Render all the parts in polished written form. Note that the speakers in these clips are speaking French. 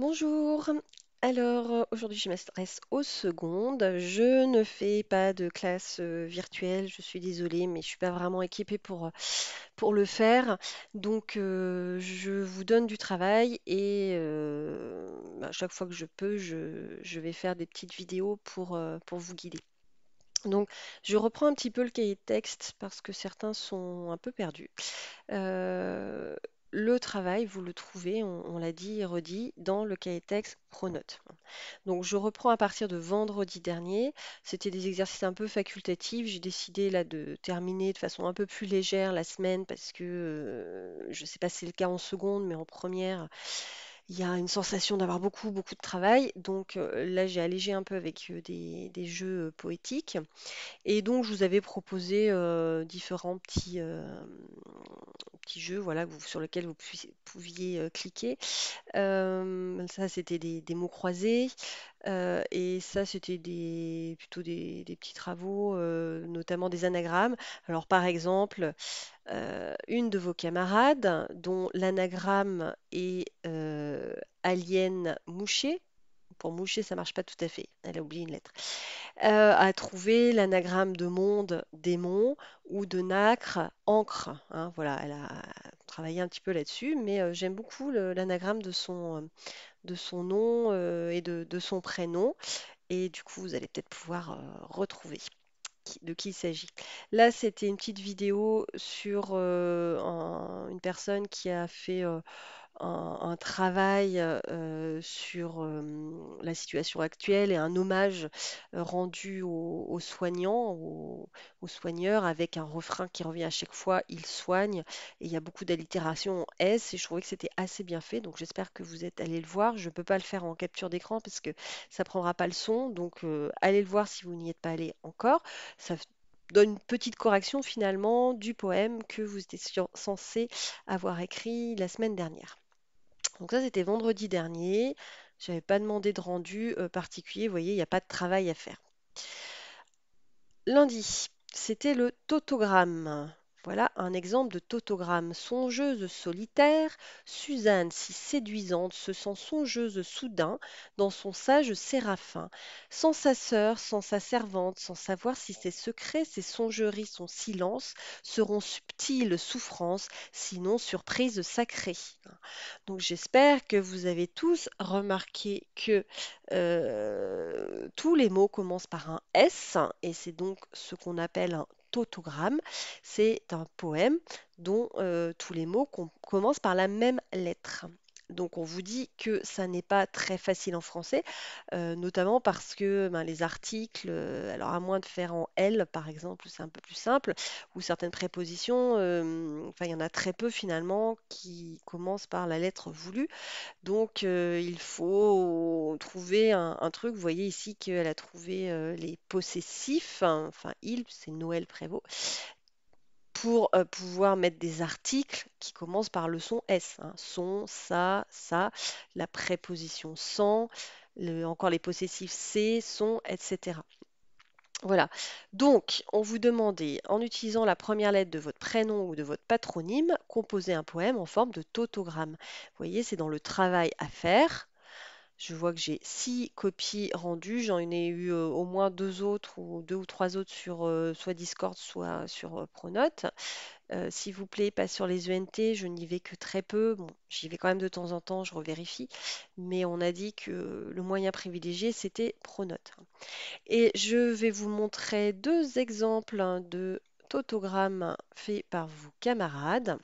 Bonjour. Alors, aujourd'hui, je m'adresse aux secondes. Je ne fais pas de classe virtuelle, je suis désolée, mais je suis pas vraiment équipée pour le faire. Donc, je vous donne du travail et à chaque fois que je peux, je vais faire des petites vidéos pour vous guider. Donc, je reprends un petit peu le cahier de texte parce que certains sont un peu perdus. Euh, le travail, vous le trouvez, on l'a dit et redit, dans le cahier de texte Pronote. Donc je reprends à partir de vendredi dernier. C'était des exercices un peu facultatifs. J'ai décidé là de terminer de façon un peu plus légère la semaine parce que je ne sais pas si c'est le cas en seconde, mais en première, il y a une sensation d'avoir beaucoup, beaucoup de travail. Donc là, j'ai allégé un peu avec des jeux poétiques. Et donc, je vous avais proposé différents petits jeux voilà, sur lesquels vous pouviez cliquer. Ça, c'était des mots croisés. Et ça, c'était plutôt des petits travaux, notamment des anagrammes. Alors, par exemple, une de vos camarades, dont l'anagramme est alien mouché. Pour moucher, ça marche pas tout à fait. Elle a oublié une lettre. A trouvé l'anagramme de monde, démon, ou de nacre, encre, hein. Voilà, elle a travaillé un petit peu là-dessus, mais j'aime beaucoup l'anagramme de son nom et de son prénom. Et du coup, vous allez peut-être pouvoir retrouver de qui il s'agit. Là, c'était une petite vidéo sur une personne qui a fait un travail sur la situation actuelle et un hommage rendu aux soignants, aux soigneurs, avec un refrain qui revient à chaque fois, ils soignent, et il y a beaucoup d'allitération en S, et je trouvais que c'était assez bien fait, donc j'espère que vous êtes allés le voir. Je ne peux pas le faire en capture d'écran parce que ça ne prendra pas le son, donc allez le voir si vous n'y êtes pas allé encore. Ça donne une petite correction finalement du poème que vous étiez censé avoir écrit la semaine dernière. Donc ça, c'était vendredi dernier. J'avais pas demandé de rendu particulier. Vous voyez, il n'y a pas de travail à faire. Lundi, c'était le tautogramme. Voilà un exemple de tautogramme. Songeuse solitaire, Suzanne si séduisante se sent songeuse soudain dans son sage séraphin. Sans sa sœur, sans sa servante, sans savoir si ses secrets, ses songeries, son silence seront subtiles souffrances, sinon surprises sacrées. Donc j'espère que vous avez tous remarqué que tous les mots commencent par un S et c'est donc ce qu'on appelle un tautogramme. C'est un poème dont tous les mots commencent par la même lettre. Donc on vous dit que ça n'est pas très facile en français, notamment parce que ben, les articles, alors à moins de faire en L par exemple, c'est un peu plus simple, ou certaines prépositions, enfin il y en a très peu finalement qui commencent par la lettre voulue. Donc, il faut trouver un truc. Vous voyez ici qu'elle a trouvé les possessifs, hein, enfin il, c'est Noël Prévost, pour pouvoir mettre des articles qui commencent par le son S, hein. Son, ça, la préposition sans, encore les possessifs c'est, son, etc. Voilà. Donc, on vous demandait, en utilisant la première lettre de votre prénom ou de votre patronyme, composer un poème en forme de tautogramme. Vous voyez, c'est dans le travail à faire. Je vois que j'ai 6 copies rendues. J'en ai eu au moins deux autres ou deux ou trois autres sur soit Discord, soit sur Pronote. S'il vous plaît, pas sur les ENT, je n'y vais que très peu. Bon, j'y vais quand même de temps en temps, je revérifie. Mais on a dit que le moyen privilégié, c'était Pronote. Et je vais vous montrer deux exemples de tautogrammes faits par vos camarades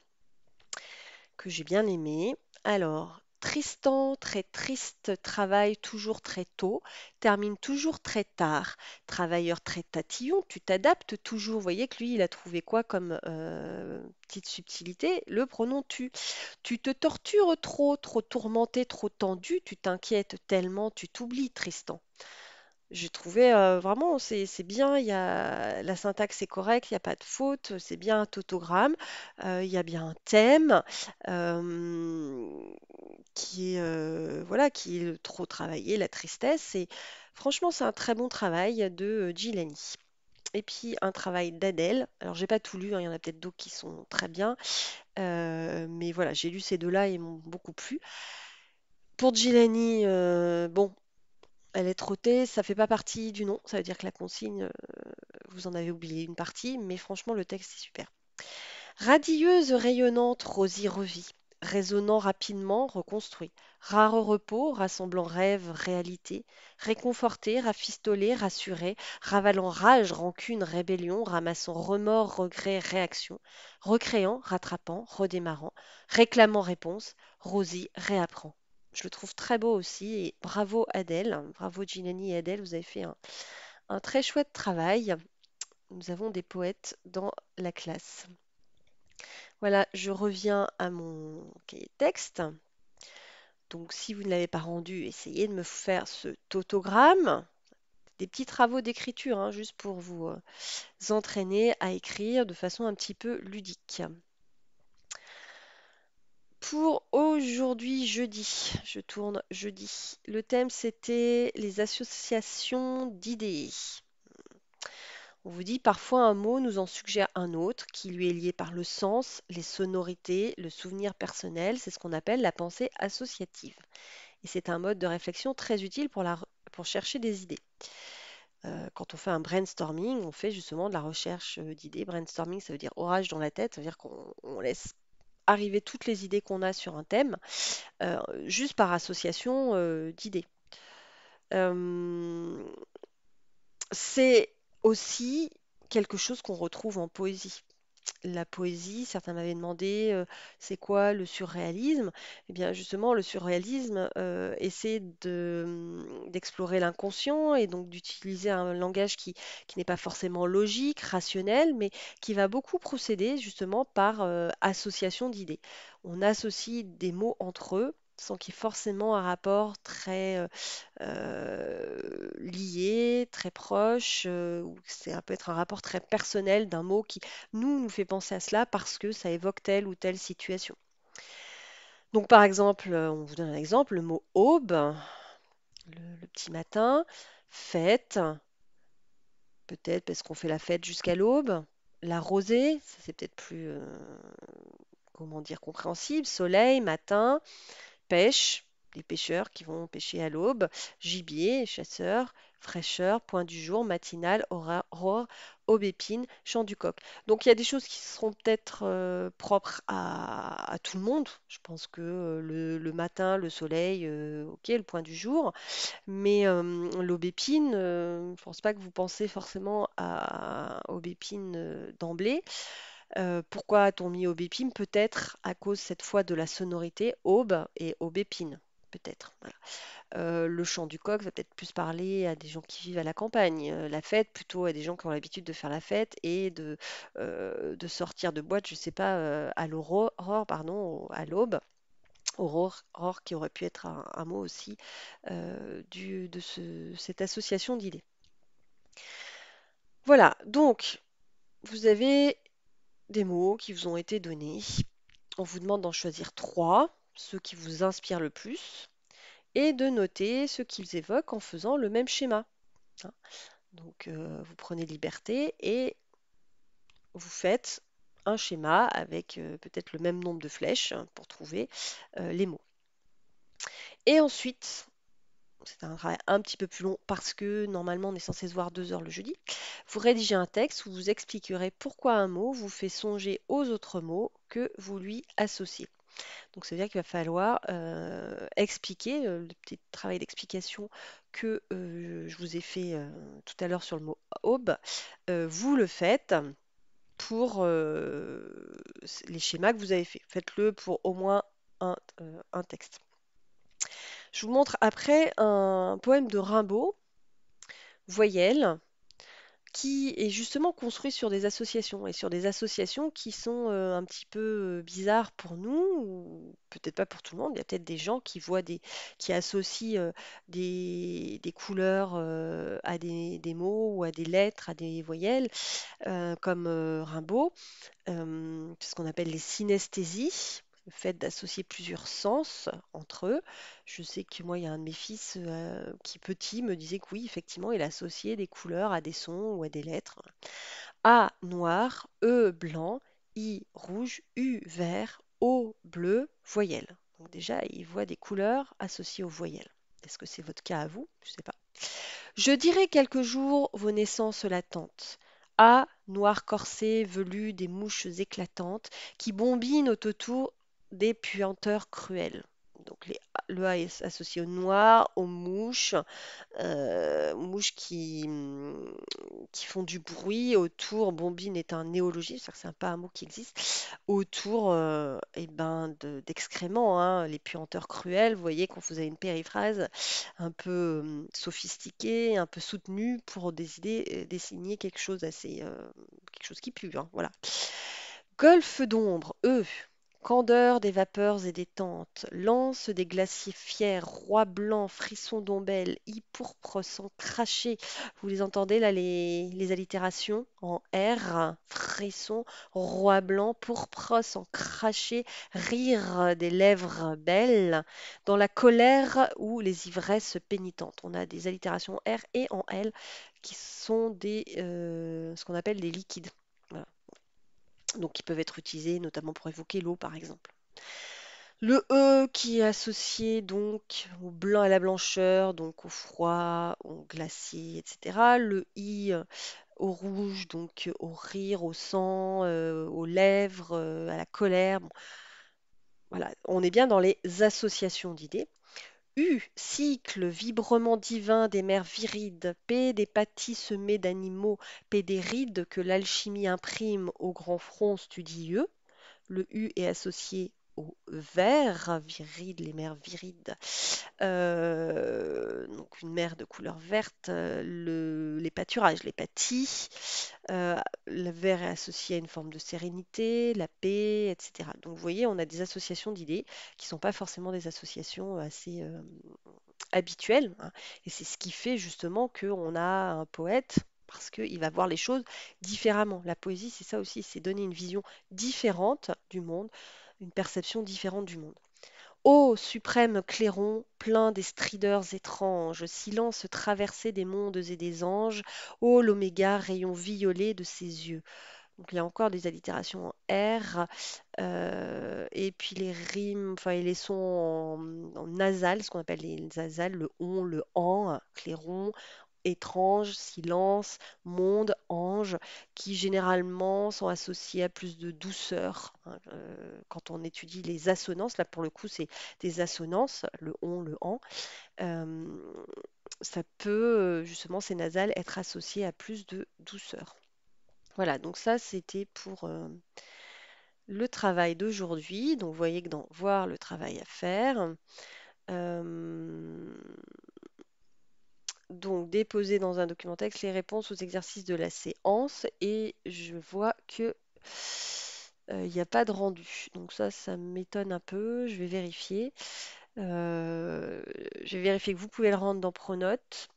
que j'ai bien aimé. Alors, Tristan, très triste, travaille toujours très tôt, termine toujours très tard. Travailleur très tatillon, tu t'adaptes toujours. Vous voyez que lui, il a trouvé quoi comme petite subtilité? Le pronom tu. Tu te tortures trop, trop tourmenté, trop tendu, tu t'inquiètes tellement, tu t'oublies, Tristan. J'ai trouvé vraiment, c'est bien, il y a, la syntaxe est correcte, il n'y a pas de faute, c'est bien un tautogramme, il y a bien un thème euh, qui est, voilà, qui est le trop travaillé, la tristesse. Et franchement, c'est un très bon travail de Gilani. Et puis un travail d'Adèle. Alors, j'ai pas tout lu, hein, il y en a peut-être d'autres qui sont très bien, mais voilà, j'ai lu ces deux-là et ils m'ont beaucoup plu. Pour Gilani, bon, elle est trottée, ça fait pas partie du nom, ça veut dire que la consigne, vous en avez oublié une partie, mais franchement, le texte est super. Radieuse, rayonnante, Rosie revit, résonnant rapidement, reconstruit. Rare repos, rassemblant rêve, réalité, réconforté, rafistolé, rassuré, ravalant rage, rancune, rébellion, ramassant remords, regrets, réaction, recréant, rattrapant, redémarrant, réclamant réponse, Rosie réapprend. Je le trouve très beau aussi et bravo Adèle, bravo Ginani et Adèle, vous avez fait un très chouette travail. Nous avons des poètes dans la classe. Voilà, je reviens à mon cahier de texte. Donc, si vous ne l'avez pas rendu, essayez de me faire ce tautogramme. Des petits travaux d'écriture, hein, juste pour vous entraîner à écrire de façon un petit peu ludique. Pour aujourd'hui, jeudi, je tourne jeudi. Le thème, c'était les associations d'idées. On vous dit parfois un mot nous en suggère un autre qui lui est lié par le sens, les sonorités, le souvenir personnel. C'est ce qu'on appelle la pensée associative. Et c'est un mode de réflexion très utile pour chercher des idées. Quand on fait un brainstorming, on fait justement de la recherche d'idées. Brainstorming, ça veut dire orage dans la tête, ça veut dire qu'on laisse arriver toutes les idées qu'on a sur un thème, euh, juste par association d'idées. Euh, c'est aussi quelque chose qu'on retrouve en poésie. La poésie, certains m'avaient demandé c'est quoi le surréalisme? Eh bien, justement, le surréalisme essaie d'explorer l'inconscient et donc d'utiliser un langage qui n'est pas forcément logique, rationnel, mais qui va beaucoup procéder justement par association d'idées. On associe des mots entre eux sans qu'il y ait forcément un rapport très lié, très proche, ou que peut être un rapport très personnel d'un mot qui nous fait penser à cela parce que ça évoque telle ou telle situation. Donc par exemple, on vous donne un exemple, le mot aube, le petit matin, fête, peut-être parce qu'on fait la fête jusqu'à l'aube, la rosée, ça c'est peut-être plus, comment dire, compréhensible, soleil, matin, pêche, les pêcheurs qui vont pêcher à l'aube, gibier, chasseurs, fraîcheur, point du jour, matinale, aurore, aubépine, chant du coq. Donc il y a des choses qui seront peut-être propres à tout le monde. Je pense que le matin, le soleil, ok, le point du jour. Mais l'aubépine, je ne pense pas que vous pensez forcément à aubépine d'emblée. Pourquoi a-t-on mis aubépine? Peut-être à cause cette fois de la sonorité aube et aubépine. Peut-être. Voilà. Le chant du coq va peut-être plus parler à des gens qui vivent à la campagne. La fête, plutôt à des gens qui ont l'habitude de faire la fête et de sortir de boîte, je ne sais pas, à l'aurore, pardon, à l'aube. Aurore qui aurait pu être un mot aussi de cette association d'idées. Voilà, donc vous avez des mots qui vous ont été donnés. On vous demande d'en choisir trois, ceux qui vous inspirent le plus, et de noter ceux qu'ils évoquent en faisant le même schéma, hein. Donc, vous prenez liberté et vous faites un schéma avec peut-être le même nombre de flèches hein, pour trouver les mots. Et ensuite, c'est un travail un petit peu plus long parce que normalement on est censé se voir 2 heures le jeudi. Vous rédigez un texte où vous expliquerez pourquoi un mot vous fait songer aux autres mots que vous lui associez. Donc ça veut dire qu'il va falloir expliquer le petit travail d'explication que je vous ai fait tout à l'heure sur le mot aube. Vous le faites pour les schémas que vous avez fait. Faites-le pour au moins un texte. Je vous montre après un poème de Rimbaud, Voyelle, qui est justement construit sur des associations et sur des associations qui sont un petit peu bizarres pour nous, ou peut-être pas pour tout le monde. Il y a peut-être des gens qui associent des couleurs à des mots ou à des lettres, à des voyelles, comme Rimbaud. C'est ce qu'on appelle les synesthésies, le fait d'associer plusieurs sens entre eux. Je sais que moi, il y a un de mes fils qui, petit, me disait que oui, effectivement, il associait des couleurs à des sons ou à des lettres. A noir, E blanc, I rouge, U vert, O bleu, voyelle. Donc déjà, il voit des couleurs associées aux voyelles. Est-ce que c'est votre cas à vous? Je ne sais pas. Je dirai quelques jours vos naissances latentes. A, noir corsé, velu, des mouches éclatantes, qui bombinent autour des puanteurs cruels. Donc le A est associé au noir, aux mouches qui font du bruit autour. Bombine est un néologisme, c'est-à-dire que c'est pas un mot qui existe. Autour d'excréments, hein, les puanteurs cruels. Vous voyez, quand vous avez une périphrase un peu sophistiquée, un peu soutenue pour désigner quelque chose qui pue, hein, voilà. Golfe d'ombre, candeur des vapeurs et des tentes, lance des glaciers fiers, roi blanc, frisson d'ombelle, pourpre sans cracher. Vous les entendez là, les allitérations en R, frisson, roi blanc, pourpre sans cracher, rire des lèvres belles, dans la colère ou les ivresses pénitentes. On a des allitérations en R et en L qui sont ce qu'on appelle des liquides. Voilà. Donc qui peuvent être utilisés notamment pour évoquer l'eau par exemple. Le E qui est associé donc au blanc à la blancheur, donc au froid, au glacier, etc. Le I au rouge, donc au rire, au sang, aux lèvres, à la colère. Bon, voilà, on est bien dans les associations d'idées. U, cycle, vibrement divin des mers virides, P, des pâtis semés d'animaux, P, des rides que l'alchimie imprime au grand front studieux. Le U est associé au vert, viride, les mers virides. Donc une mer de couleur verte, les pâturages, les pâtis. Le vert est associé à une forme de sérénité, la paix, etc. Donc vous voyez, on a des associations d'idées qui ne sont pas forcément des associations assez habituelles, hein. Et c'est ce qui fait justement qu'on a un poète, parce qu'il va voir les choses différemment. La poésie, c'est ça aussi, c'est donner une vision différente du monde, une perception différente du monde. Ô suprême clairon, plein des strideurs étranges, silence traversé des mondes et des anges, ô l'oméga, rayon violet de ses yeux. Donc il y a encore des allitérations en R, et puis les rimes, enfin et les sons en nasal, ce qu'on appelle les nasales, le on, le en, clairon, étrange, silence, monde, ange, qui généralement sont associés à plus de douceur, hein. Quand on étudie les assonances, là pour le coup c'est des assonances, le on, le en, euh, ça peut justement ces nasales être associés à plus de douceur. Voilà, donc ça c'était pour le travail d'aujourd'hui. Donc vous voyez que dans voir le travail à faire, euh, donc déposer dans un document texte les réponses aux exercices de la séance et je vois que il n'y a pas de rendu. Donc ça m'étonne un peu. Je vais vérifier. Euh, je vais vérifier que vous pouvez le rendre dans Pronote.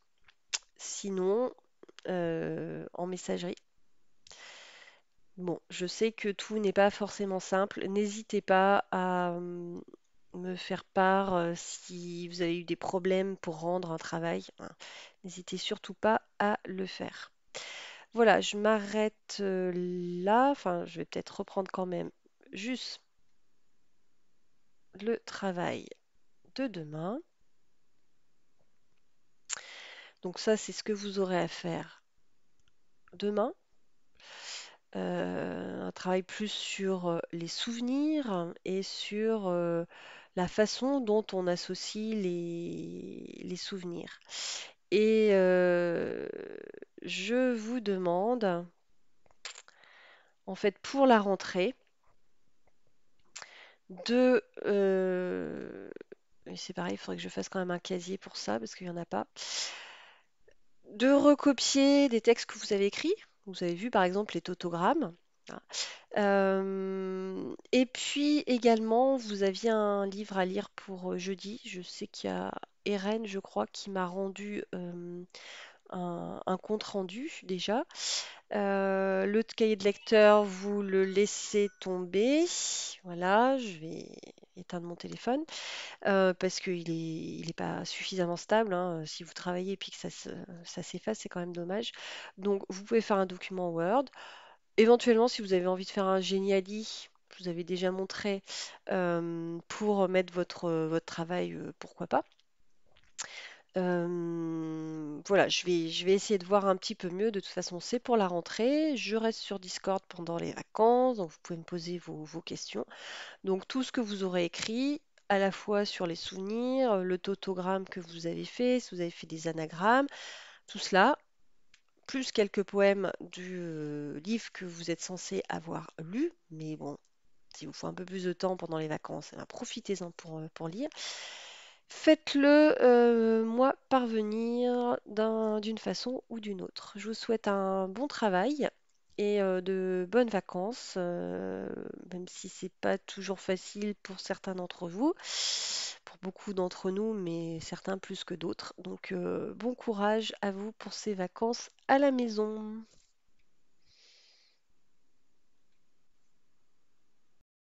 Sinon, en messagerie. Bon, je sais que tout n'est pas forcément simple. N'hésitez pas à me faire part si vous avez eu des problèmes pour rendre un travail, hein. N'hésitez surtout pas à le faire. Voilà, je m'arrête là. Enfin, je vais peut-être reprendre quand même juste le travail de demain. Donc ça, c'est ce que vous aurez à faire demain. Un travail plus sur les souvenirs et sur la façon dont on associe les souvenirs. Et je vous demande, en fait, pour la rentrée, et c'est pareil, il faudrait que je fasse quand même un casier pour ça, parce qu'il n'y en a pas, de recopier des textes que vous avez écrits. Vous avez vu, par exemple, les tautogrammes. Voilà. Et puis également, vous aviez un livre à lire pour jeudi. Je sais qu'il y a Eren, je crois, qui m'a rendu un compte rendu déjà. Le cahier de lecteur, vous le laissez tomber. Voilà, je vais éteindre mon téléphone parce il est pas suffisamment stable, hein. Si vous travaillez et puis que ça s'efface, c'est quand même dommage. Donc, vous pouvez faire un document Word. Éventuellement, si vous avez envie de faire un Geniali, je vous avais déjà montré pour mettre votre travail, pourquoi pas. Voilà, je vais essayer de voir un petit peu mieux. De toute façon, c'est pour la rentrée. Je reste sur Discord pendant les vacances, donc vous pouvez me poser vos questions. Donc tout ce que vous aurez écrit, à la fois sur les souvenirs, le tautogramme que vous avez fait, si vous avez fait des anagrammes, tout cela, plus quelques poèmes du livre que vous êtes censé avoir lu, mais bon, s'il vous faut un peu plus de temps pendant les vacances, eh ben, profitez-en pour lire. Faites-le moi parvenir d'une façon ou d'une autre. Je vous souhaite un bon travail et de bonnes vacances, même si c'est pas toujours facile pour certains d'entre vous, pour beaucoup d'entre nous, mais certains plus que d'autres. Donc bon courage à vous pour ces vacances à la maison.